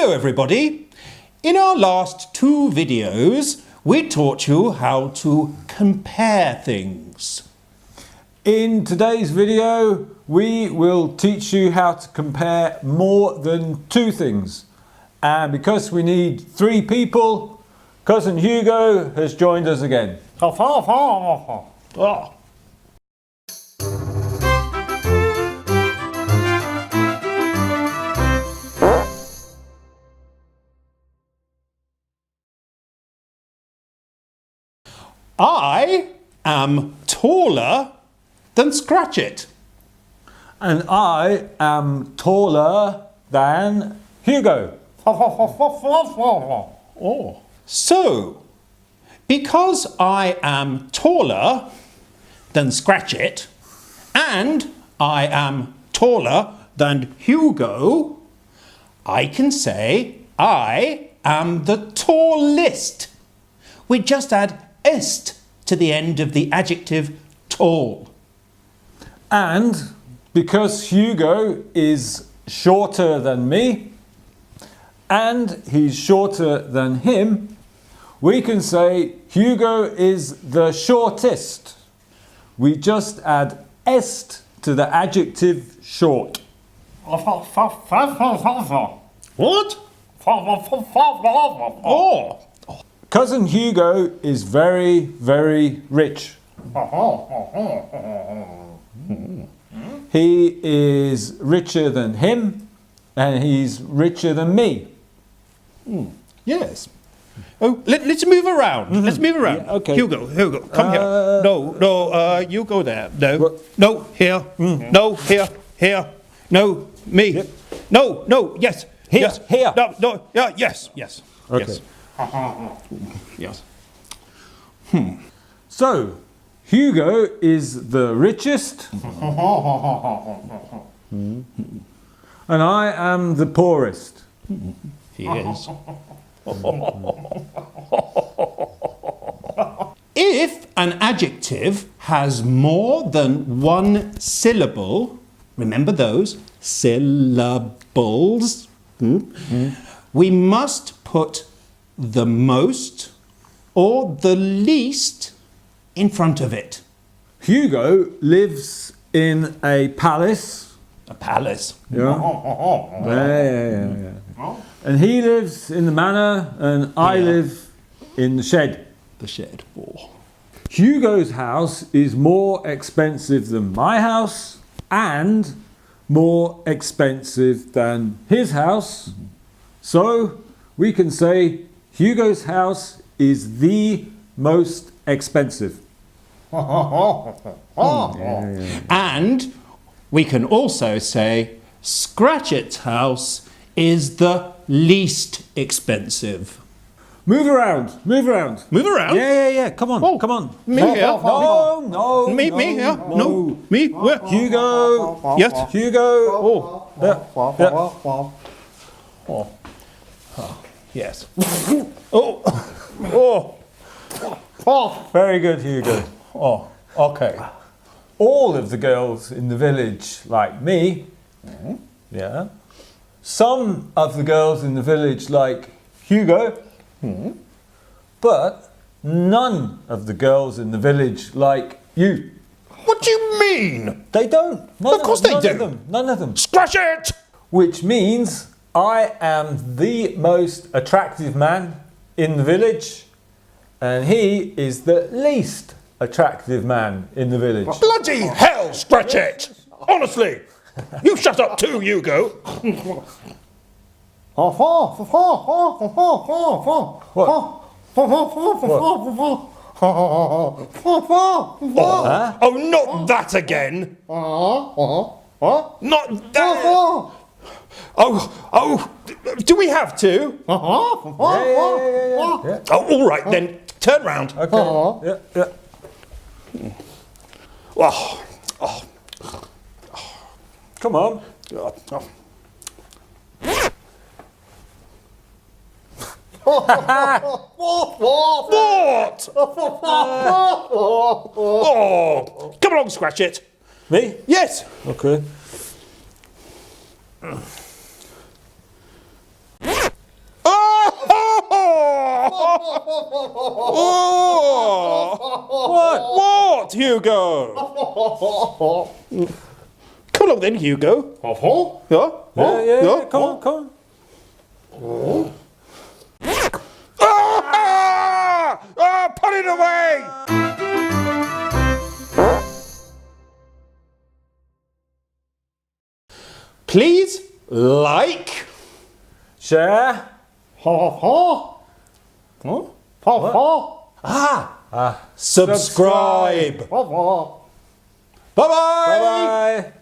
Hello everybody. In our last 2 videos, we taught you how to compare things. In today's video, we will teach you how to compare more than 2 things. And because we need 3 people, Cousin Hugo has joined us again. Oh. I am taller than Scratchit. And I am taller than Hugo. Oh. So, because I am taller than Scratchit and I am taller than Hugo, I can say I am the tallest. We just add est to the end of the adjective tall. And because Hugo is shorter than me and he's shorter than him, we can say Hugo is the shortest. We just add est to the adjective short. What? Oh. Cousin Hugo is very, very rich. He is richer than him and he's richer than me. Yes. Oh, let's move around. Let's move around. Yeah, okay. Hugo, come here. No, you go there. No, What? no, here. No, here. No, me. Yep. No, yes. Here, yes. here. No, yeah, yes. Okay. Yes. Yes. So, Hugo is the richest and I am the poorest. He is. If an adjective has more than 1 syllable, remember those syllables, we must put the most or the least in front of it. Hugo lives in a palace. A palace. Yeah. Yeah. And he lives in the manor and I live in the shed. The shed. Oh. Hugo's house is more expensive than my house and more expensive than his house. So we can say Hugo's house is the most expensive. And we can also say Scratchit's house is the least expensive. Move around. Move around? Yeah. Come on, come on. Me here? No. Me here? No. Me? Where? Hugo. Yes. Hugo. Oh. Yes. Oh. Very good, Hugo. Oh. Okay. All of the girls in the village like me. Yeah. Some of the girls in the village like Hugo. But none of the girls in the village like you. What do you mean? They don't. Of course they do. None of them. Scratchit! Which means I am the most attractive man in the village and he is the least attractive man in the village. Bloody hell, Scratchit! Honestly! You shut up too, Hugo! What? Oh, not that again! Not that! Oh, do we have to? Yeah. Oh, all right then, turn round. Okay. Yeah. Oh. Come on. What? Oh, come along, Scratchit. Me? Yes. Okay. What, Hugo? Come along then, Hugo. Yeah? Yeah, come on, come on. Put it away! Please like, Share. subscribe. Bye-bye. Bye-bye.